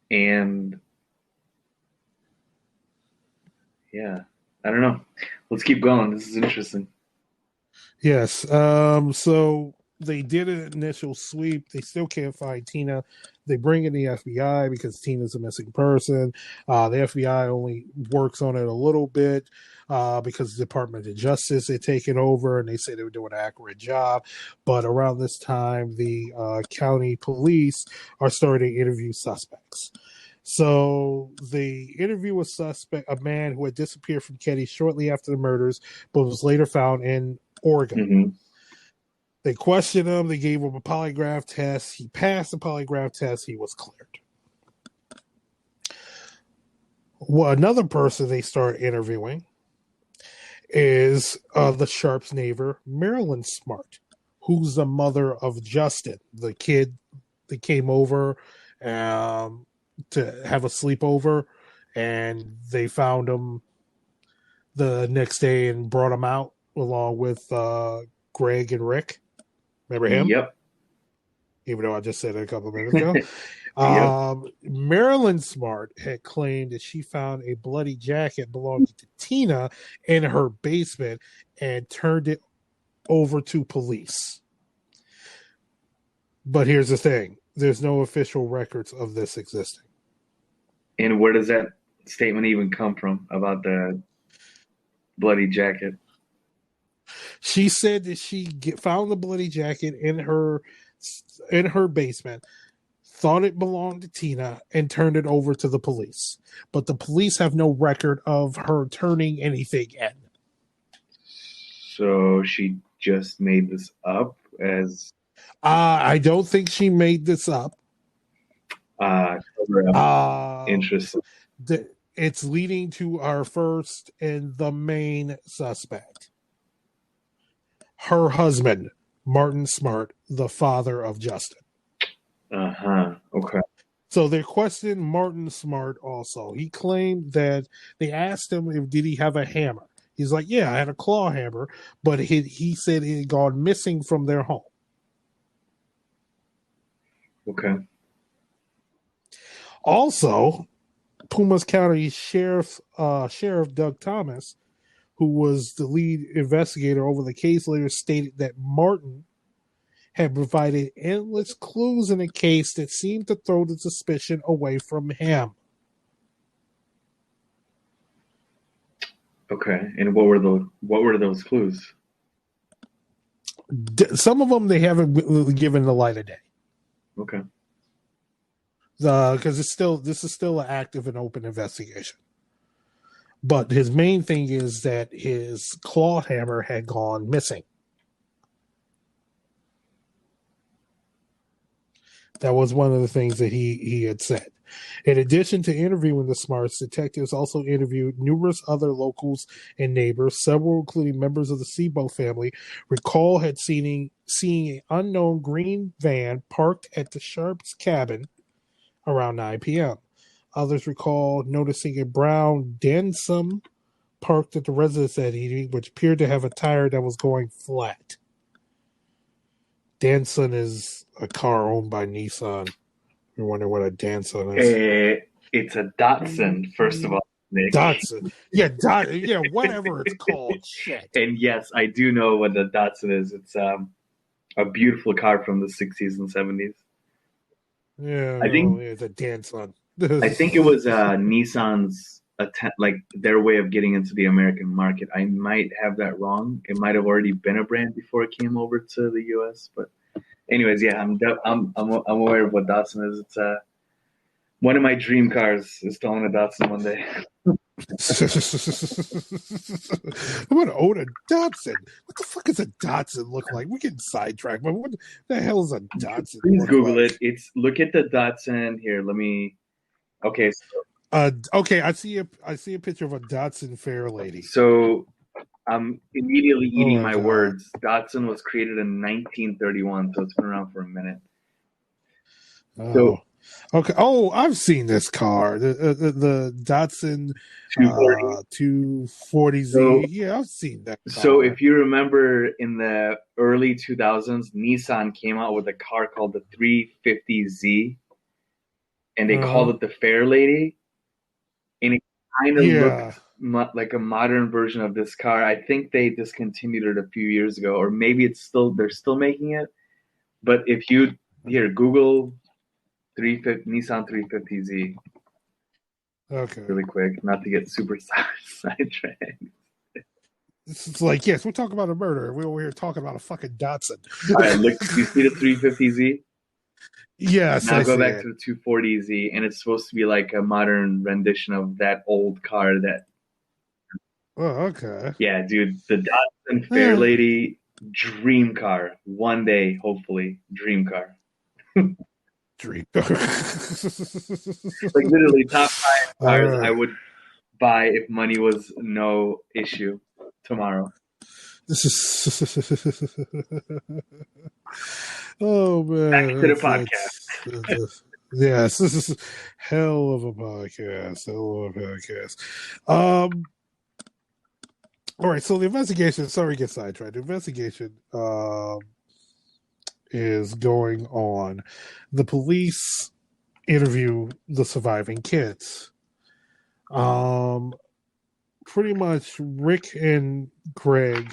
And yeah, I don't know. Let's keep going. This is interesting. Yes. So they did an initial sweep. They still can't find Tina. They bring in the FBI because Tina's a missing person. The FBI only works on it a little bit because the Department of Justice had taken over and they say they were doing an accurate job. But around this time, the county police are starting to interview suspects. So they interview a suspect, a man who had disappeared from Keddie shortly after the murders, but was later found in Oregon. Mm-hmm. They questioned him. They gave him a polygraph test. He passed the polygraph test. He was cleared. Well, another person they start interviewing is the Sharp's neighbor, Marilyn Smart, who's the mother of Justin, the kid that came over to have a sleepover, and they found him the next day and brought him out along with Greg and Rick. Remember him? Yep. Even though I just said it a couple of minutes ago. Yep. Marilyn Smart had claimed that she found a bloody jacket belonging to Tina in her basement and turned it over to police. But here's the thing. There's no official records of this existing. And where does that statement even come from about the bloody jacket? She said that she found the bloody jacket in her basement, thought it belonged to Tina, and turned it over to the police. But the police have no record of her turning anything in. So she just made this up as I don't think she made this up. Interesting. It's leading to our first and the main suspect. Her husband, Martin Smart, the father of Justin. Uh-huh. Okay. So they questioned Martin Smart also. He claimed that they asked him if did he have a hammer. He's like, yeah, I had a claw hammer, but he said it had gone missing from their home. Okay. Also, Pumas County Sheriff Doug Thomas, who was the lead investigator over the case, later stated that Martin had provided endless clues in a case that seemed to throw the suspicion away from him. Okay. And what were those clues? Some of them they haven't given the light of day. Okay. Because this is still an active and open investigation. But his main thing is that his claw hammer had gone missing. That was one of the things that he had said. In addition to interviewing the Smarts, detectives also interviewed numerous other locals and neighbors, several including members of the Sebo family. Recall had seeing an unknown green van parked at the Sharps cabin around 9 p.m. Others recall noticing a brown Densom parked at the residence that evening, which appeared to have a tire that was going flat. Danson is a car owned by Nissan. You wonder what a Danson is. It's a Datsun, first of all, Nick. Datsun. Yeah, whatever it's called. Shit. And yes, I do know what the Datsun is. It's a beautiful car from the 60s and 70s. Yeah, it's a Danson. I think it was Nissan's their way of getting into the American market. I might have that wrong. It might have already been a brand before it came over to the U.S. But, anyways, yeah, I'm aware of what Datsun is. It's one of my dream cars is to own a Datsun one day. I'm gonna own a Datsun. What the fuck does a Datsun look like? We're getting sidetracked, but what the hell is a Datsun? Please Google it. Look at the Datsun here. Let me. Okay. Okay, I see a picture of a Datsun Fairlady. So I'm immediately eating my words. Datsun was created in 1931, so it's been around for a minute. So, okay. Oh, I've seen this car, the Datsun 240Z. So, yeah, I've seen that car. So if you remember in the early 2000s, Nissan came out with a car called the 350Z. and they called it the Fair Lady, and it kind of Yeah. looked like a modern version of this car. I think they discontinued it a few years ago, or maybe they're still making it. But if you here Google 350 Nissan 350Z Okay. really quick, not to get super sidetracked. It's like, yes, we're talking about a murder. We're over here talking about a fucking Datsun. All right, look, you see the 350Z? Yes, Now I go see back it. to the 240Z, and it's supposed to be like a modern rendition of that old car. Oh, okay. Yeah, dude, the Datsun Eh, Fairlady, dream car. One day, hopefully, dream car. dream. Like literally top five All cars I right. would buy if money was no issue tomorrow. This is. Oh Back man, to the that's, podcast. yes. This is hell of a podcast. Hell of a podcast. Um. All right. So the investigation. Sorry, to get sidetracked. The investigation. Is going on. The police interview the surviving kids. Um, Pretty much Rick and Greg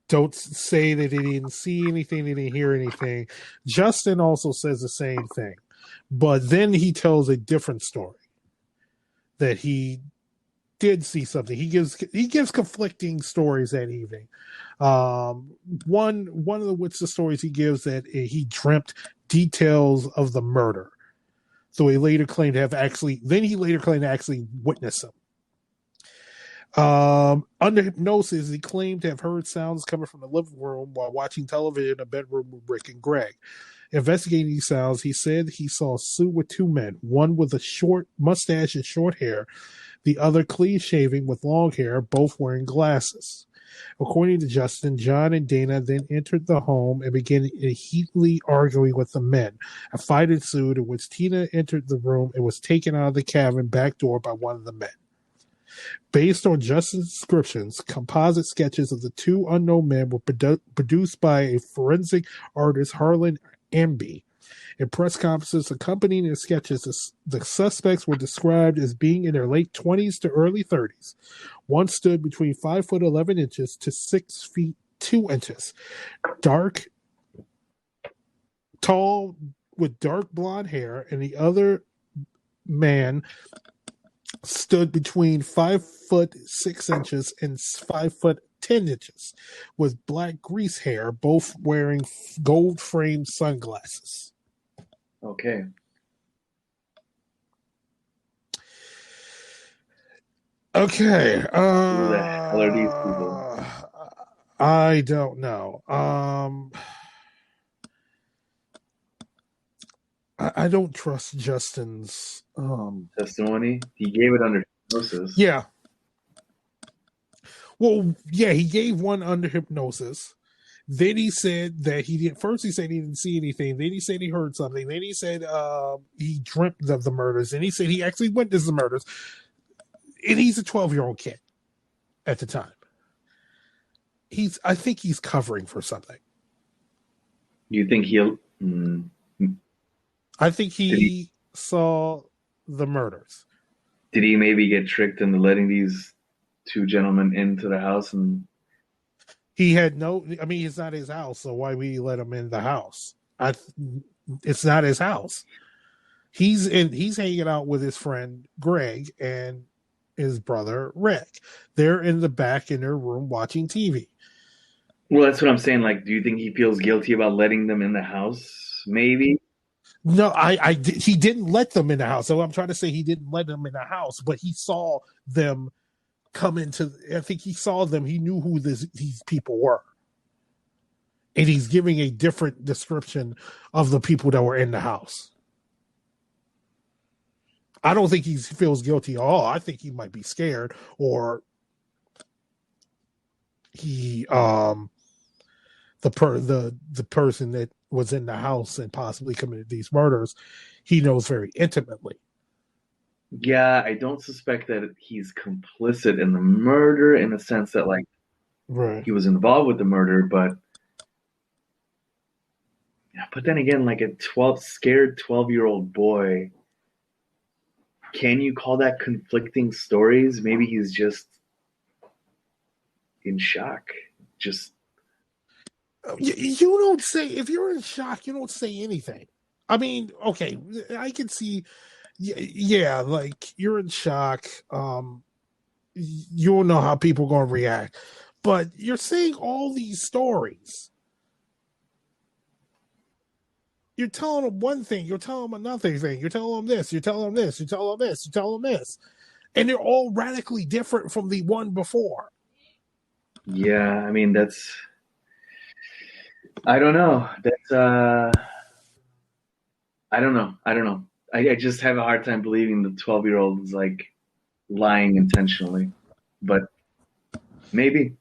don't say that they didn't see anything, they didn't hear anything. Justin also says the same thing, but then he tells a different story that he did see something. He gives conflicting stories that evening. Um, one of the stories he gives that he dreamt details of the murder. So he later claimed to have actually. Then he later claimed to actually witness them. Under hypnosis, he claimed to have heard sounds coming from the living room while watching television in a bedroom with Rick and Greg. Investigating these sounds, he said he saw Sue with two men, one with a short mustache and short hair, the other clean shaving with long hair, both wearing glasses. According to Justin, John and Dana then entered the home and began heatedly arguing with the men. A fight ensued in which Tina entered the room and was taken out of the cabin back door by one of the men. Based on Justin's descriptions, composite sketches of the two unknown men were produced by a forensic artist, Harlan Amby. In press conferences accompanying the sketches, the suspects were described as being in their late 20s to early 30s. One stood between 5'11" to 6'2". Dark, tall, with dark blonde hair, and the other man stood between 5'6" and 5'10" with black grease hair, both wearing gold framed sunglasses. Okay. Okay. Who the hell are these people? I don't know. I don't trust Justin's. Testimony? He gave it under hypnosis. Yeah. Well, yeah, he gave one under hypnosis. Then he said that he did. First, he said he didn't see anything. Then he said he heard something. Then he said he dreamt of the murders. And he said he actually witnessed the murders. And he's a 12-year-old kid at the time. I think he's covering for something. You think he'll? I think he saw the murders. Did he maybe get tricked into letting these two gentlemen into the house? And He had no. I mean, it's not his house, so why would he let him in the house? It's not his house. He's hanging out with his friend Greg and his brother Rick. They're in the back in their room watching TV. well, that's what I'm saying. Like, do you think he feels guilty about letting them in the house? Maybe. No, he didn't let them in the house. So I'm trying to say he didn't let them in the house, but he saw them come into. I think he saw them. He knew who these people were, and he's giving a different description of the people that were in the house. I don't think he feels guilty at all. I think he might be scared, or he the person that was in the house and possibly committed these murders, he knows very intimately. Yeah, I don't suspect that he's complicit in the murder in the sense that like Right. he was involved with the murder, but But then again, like a 12-year-old boy, can you call that conflicting stories? Maybe he's just in shock. Just You don't say, if you're in shock, you don't say anything. I mean, okay, I can see, yeah, like you're in shock. You don't know how people are going to react, but you're saying all these stories. You're telling them one thing, you're telling them another thing, you're telling them this, you're telling them this, you're telling them this, you're telling them this, and they're all radically different from the one before. yeah, I mean that's I don't know. That's I don't know. I don't know. I just have a hard time believing the 12-year-old is like lying intentionally, but maybe.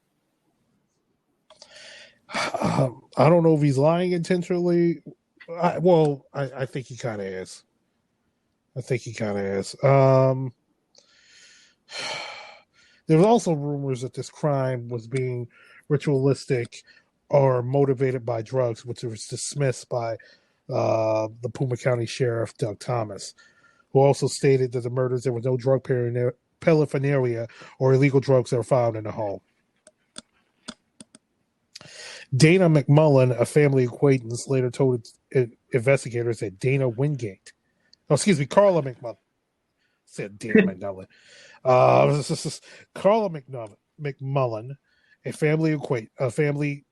I don't know if he's lying intentionally. I think he kind of is. I think he kind of is. There was also rumors that this crime was being ritualistic or motivated by drugs, which was dismissed by the Puma County Sheriff Doug Thomas, who also stated that the murders there was no drug paraphernalia or illegal drugs that were found in the home. Dana McMullen, a family acquaintance, later told investigators that Carla McMullen said Dana McMullen. Carla McMullen, a family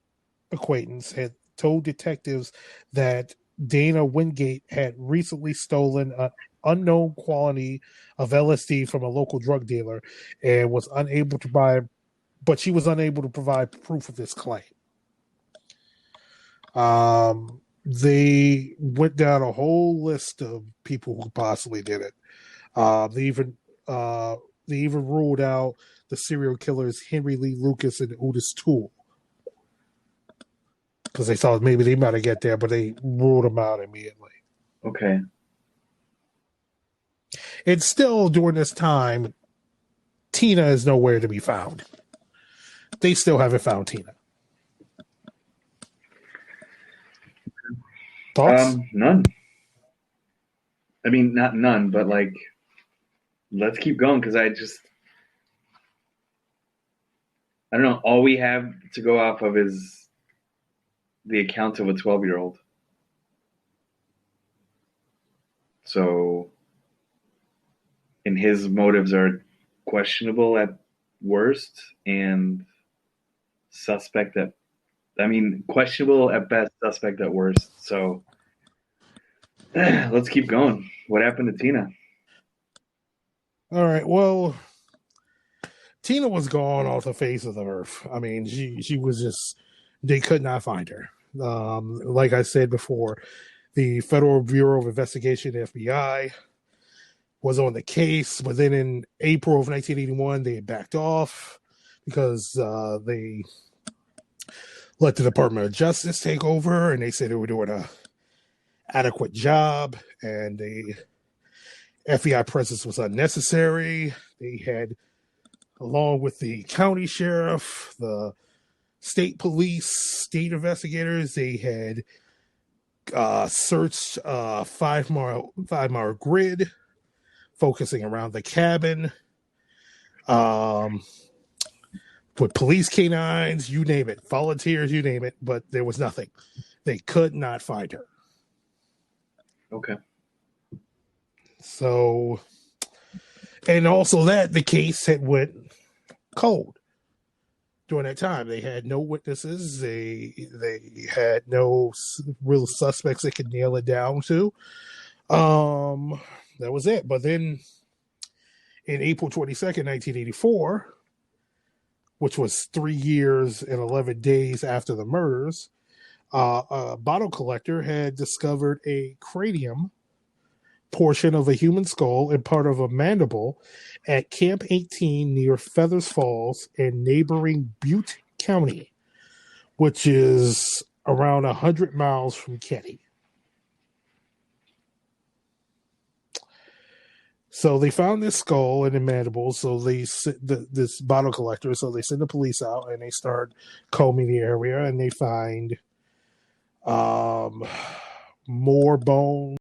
acquaintance, had told detectives that Dana Wingate had recently stolen an unknown quantity of LSD from a local drug dealer and was unable to she was unable to provide proof of this claim. They went down a whole list of people who possibly did it. They even ruled out the serial killers Henry Lee Lucas and Otis Toole because they thought maybe they might have get there, but they ruled them out immediately. Okay. And still during this time, Tina is nowhere to be found. They still haven't found Tina. Thoughts? None. I mean, not none, but like, let's keep going because I don't know. All we have to go off of is the account of a 12-year-old. So, and his motives are questionable at worst and questionable at best, suspect at worst. So, let's keep going. What happened to Tina? All right. Well, Tina was gone off the face of the earth. I mean, she was just, they could not find her. Like I said before, the Federal Bureau of Investigation, FBI, was on the case, but then in April of 1981, they backed off because they let the Department of Justice take over, and they said they were doing a adequate job, and the FBI presence was unnecessary. They had, along with the county sheriff, the state police, state investigators, they had searched 5-mile grid, focusing around the cabin, with police canines, you name it, volunteers, you name it, but there was nothing. They could not find her. Okay. So, and also that the case had went cold during that time. They had no witnesses. They had no real suspects they could nail it down to. That was it. But then in April 22nd, 1984, which was 3 years and 11 days after the murders, a bottle collector had discovered a cranium portion of a human skull and part of a mandible at Camp 18 near Feathers Falls in neighboring Butte County, which is around 100 miles from Keddie. So they found this skull and the mandible. So this bottle collector. So they send the police out and they start combing the area, and they find um, more bone.